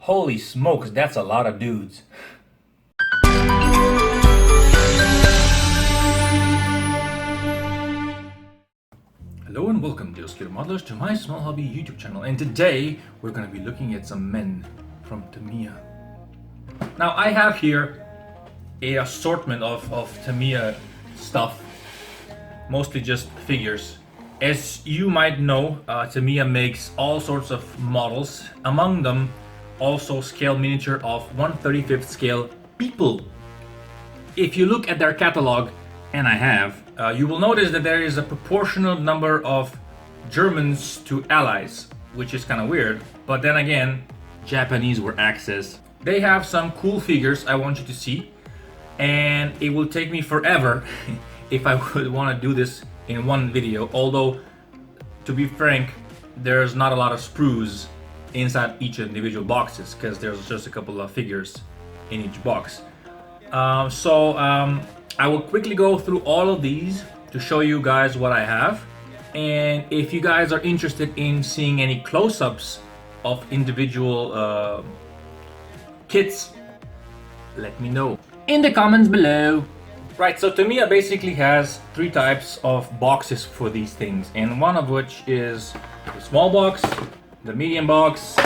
Holy smokes, that's a lot of dudes. Hello and welcome, dear skilled modelers, to my small hobby YouTube channel. And today we're going to be looking at some men from Tamiya. Now I have here a assortment of Tamiya stuff, mostly just figures. As you might know, Tamiya makes all sorts of models, among them also scale miniature of 1/35th scale people. If you look at their catalog, and I have, you will notice that there is a proportional number of Germans to allies, which is kind of weird, but then again, Japanese were Axis. They have some cool figures I want you to see, and it will take me forever if I would want to do this in one video, although to be frank, there's not a lot of sprues inside each individual boxes because there's just a couple of figures in each box. I will quickly go through all of these to show you guys what I have, and if you guys are interested in seeing any close-ups of individual kits, let me know in the comments below. Right, so Tamiya basically has three types of boxes for these things, and one of which is the small box, the medium box,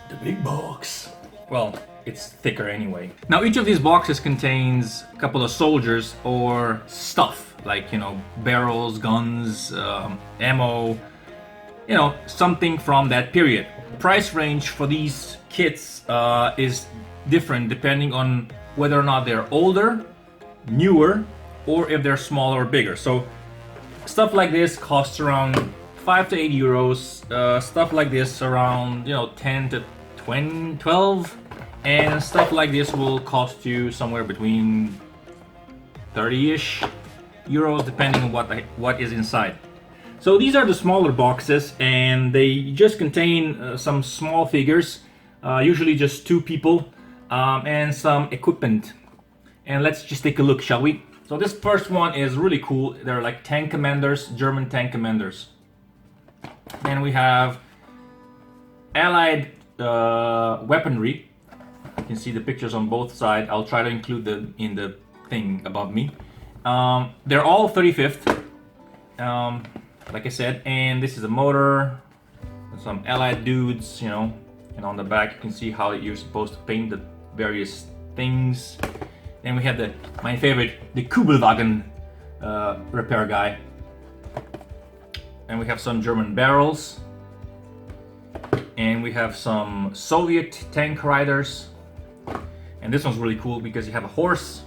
the big box. Well, it's thicker anyway. Now each of these boxes contains a couple of soldiers or stuff, like, you know, barrels, guns, ammo, you know, something from that period. Price range for these kits is different depending on whether or not they're older, newer, or if they're smaller or bigger. So stuff like this costs around 5 to 8 euros, stuff like this around, you know, 10 to 12, and stuff like this will cost you somewhere between 30-ish euros depending on what is inside. So these are the smaller boxes, and they just contain some small figures, usually just two people, and some equipment. And let's just take a look, shall we? So this first one is really cool. They're like tank commanders, German tank commanders. Then we have Allied weaponry. You can see the pictures on both sides. I'll try to include them in the thing above me. They're all 35th, like I said, and this is a motor, some Allied dudes, you know, and on the back you can see how you're supposed to paint the various things. Then we have my favorite, the Kugelwagen repair guy. And we have some German barrels. And we have some Soviet tank riders. And this one's really cool because you have a horse.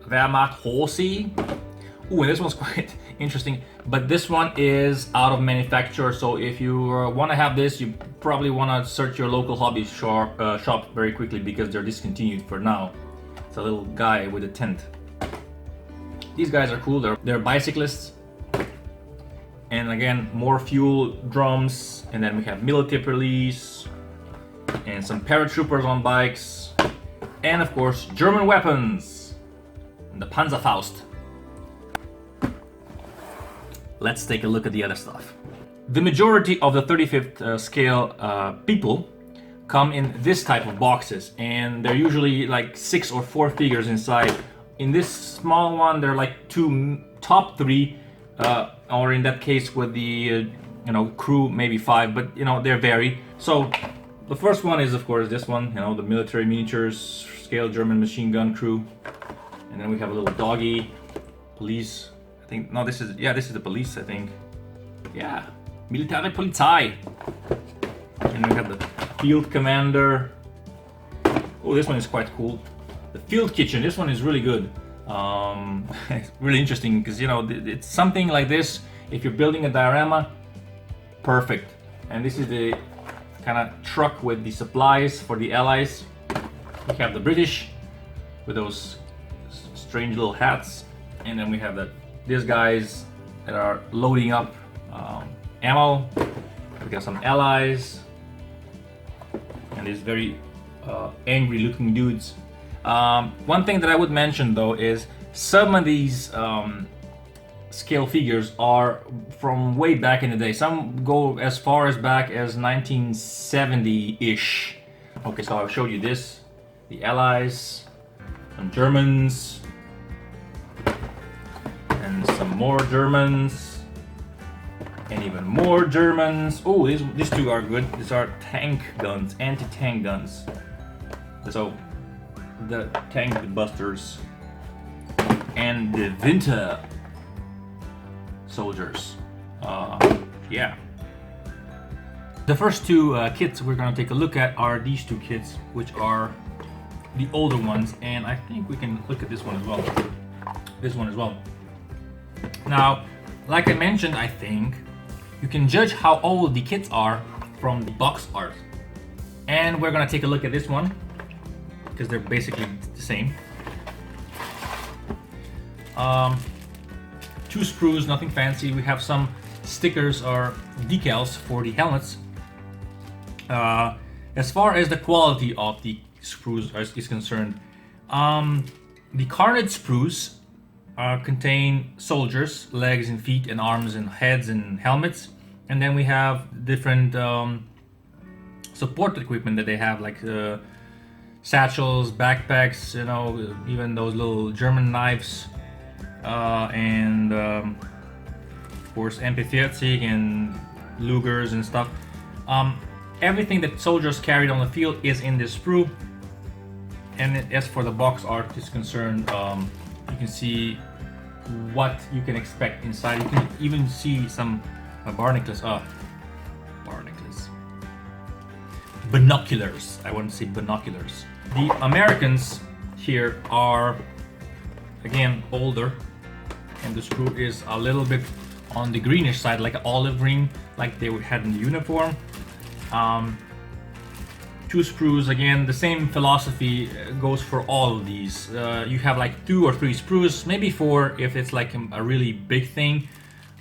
Wehrmacht Horsey. Ooh, and this one's quite interesting. But this one is out of manufacture, so if you want to have this, you probably want to search your local hobby shop very quickly because they're discontinued for now. It's a little guy with a tent. These guys are cool. They're bicyclists. And again, more fuel drums. And then we have military police and some paratroopers on bikes. And of course, German weapons. And the Panzerfaust. Let's take a look at the other stuff. The majority of the 35th scale people come in this type of boxes, and they're usually like 6 or 4 figures inside. In this small one, they're like top 3, or in that case with the you know, crew, maybe 5, but you know, they vary. So the first one is of course this one, you know, the military miniatures scale German machine gun crew. And then we have a little doggy, police. I think, no, this is the police, I think. Yeah, Military Polizei. And we have the field commander. Oh, this one is quite cool. The field kitchen, this one is really good. It's really interesting because, you know, it's something like this. If you're building a diorama, perfect. And this is the kind of truck with the supplies for the Allies. We have the British with those strange little hats. And then we have these guys that are loading up ammo. We got some Allies. And these very angry looking dudes. One thing that I would mention though is some of these scale figures are from way back in the day. Some go as far as back as 1970-ish. Okay, so I've showed you this, the Allies, some Germans, and some more Germans, and even more Germans. Oh, these two are good. These are tank guns, anti-tank guns. So the tank busters and the winter soldiers. Yeah. The first two kits we're gonna take a look at are these two kits, which are the older ones, and I think we can look at this one as well. This one as well. Now, like I mentioned, I think you can judge how old the kits are from the box art. And we're gonna take a look at this one, because they're basically the same. Two sprues, nothing fancy. We have some stickers or decals for the helmets. As far as the quality of the sprues is concerned, the carnage sprues contain soldiers, legs and feet and arms and heads and helmets, and then we have different support equipment that they have, like satchels, backpacks, you know, even those little German knives, and of course MP40 and Lugers and stuff. Everything that soldiers carried on the field is in this sprue. And as for the box art is concerned, you can see what you can expect inside. You can even see some barnacles. Binoculars. I want to say binoculars. The Americans here are, again, older, and the sprue is a little bit on the greenish side, like an olive green, like they had in the uniform. Two sprues, again, the same philosophy goes for all of these. You have like 2 or 3 sprues, maybe 4 if it's like a really big thing.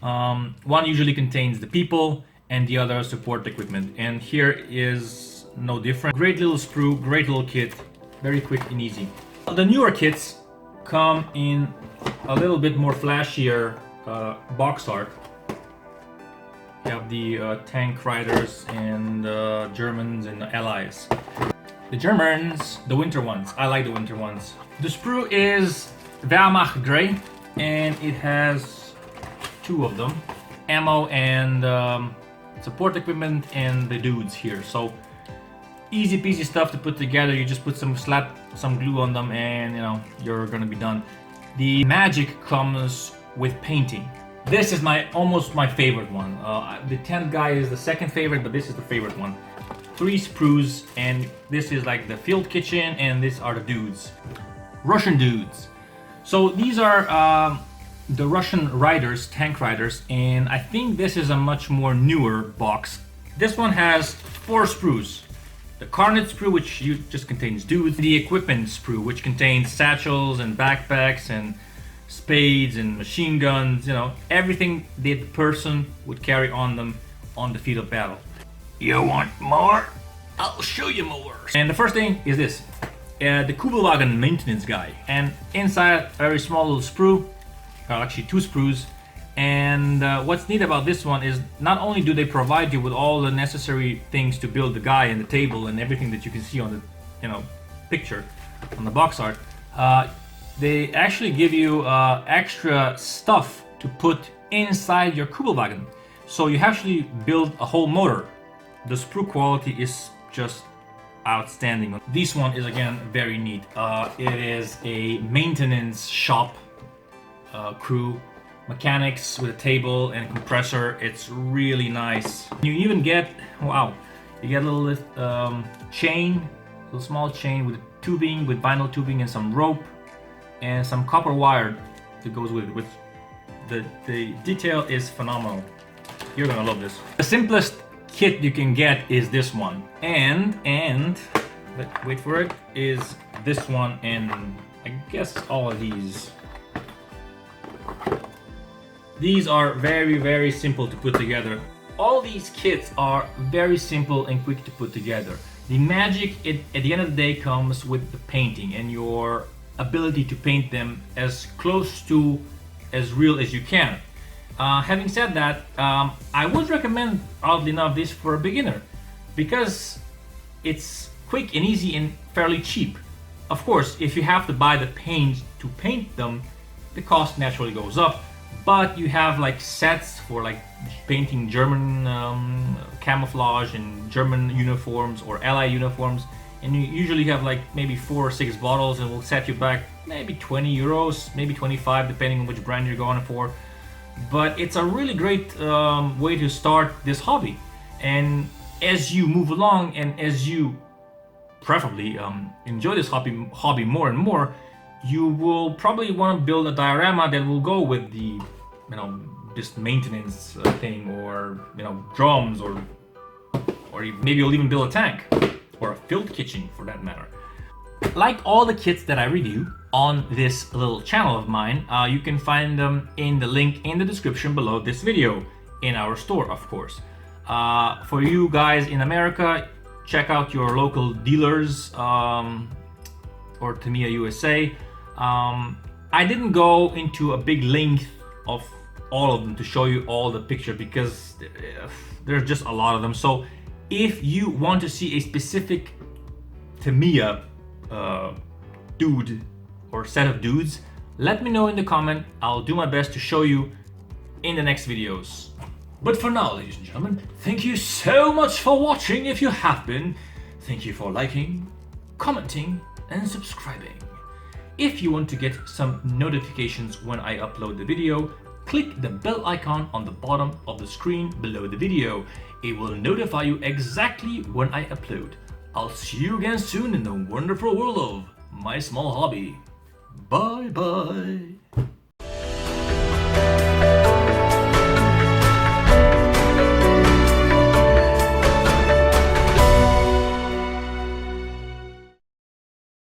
One usually contains the people and the other support equipment, and here is no different. Great little sprue, great little kit, very quick and easy. The newer kits come in a little bit more flashier box art. You have the tank riders and Germans and the Allies. The Germans, the winter ones. I like the winter ones. The sprue is Wehrmacht gray, and it has 2 of them. Ammo and support equipment and the dudes here. So easy peasy stuff to put together. You just slap some glue on them and you know, you're gonna be done. The magic comes with painting. This is almost my favorite one. The tent guy is the second favorite, but this is the favorite one. 3 sprues, and this is like the field kitchen, and these are the dudes. Russian dudes. So these are the Russian riders, tank riders, and I think this is a much more newer box. This one has 4 sprues. The carnage sprue, which just contains dudes. The equipment sprue, which contains satchels and backpacks and spades and machine guns, you know, everything that the person would carry on them on the field of battle. You want more? I'll show you more. And the first thing is this, the Kugelwagen maintenance guy. And inside, a very small little sprue, actually 2 sprues. And what's neat about this one is not only do they provide you with all the necessary things to build the guy and the table and everything that you can see on the, you know, picture on the box art, they actually give you extra stuff to put inside your Kugelwagen. So you actually build a whole motor. The sprue quality is just outstanding. This one is again very neat. It is a maintenance shop crew, mechanics with a table and compressor. It's really nice. You even get, wow, you get a little chain, a little small chain with tubing, with vinyl tubing and some rope and some copper wire that goes with it. The detail is phenomenal. You're gonna love this. The simplest kit you can get is this one, and wait for it, is this one, and I guess all of these. These are very, very simple to put together. All these kits are very simple and quick to put together. The magic at the end of the day comes with the painting and your ability to paint them as close to as real as you can. Having said that, I would recommend, oddly enough, this for a beginner because it's quick and easy and fairly cheap. Of course, if you have to buy the paint to paint them, the cost naturally goes up, but you have like sets for like painting German camouflage and German uniforms or Ally uniforms, and you usually have like maybe 4 or 6 bottles, and will set you back maybe 20 euros, maybe 25 depending on which brand you're going for. But it's a really great way to start this hobby, and as you move along and as you preferably enjoy this hobby more and more, you will probably want to build a diorama that will go with the, just maintenance thing, or drums, or maybe you'll even build a tank or a field kitchen for that matter. Like all the kits that I review on this little channel of mine, you can find them in the link in the description below this video, in our store, of course. For you guys in America, check out your local dealers or Tamiya USA. I didn't go into a big length of all of them to show you all the picture because there's just a lot of them. So if you want to see a specific Tamiya dude or set of dudes, let me know in the comment. I'll do my best to show you in the next videos. But for now, ladies and gentlemen, thank you so much for watching if you have been. Thank you for liking, commenting, and subscribing. If you want to get some notifications when I upload the video, click the bell icon on the bottom of the screen below the video. It will notify you exactly when I upload. I'll see you again soon in the wonderful world of my small hobby. Bye bye.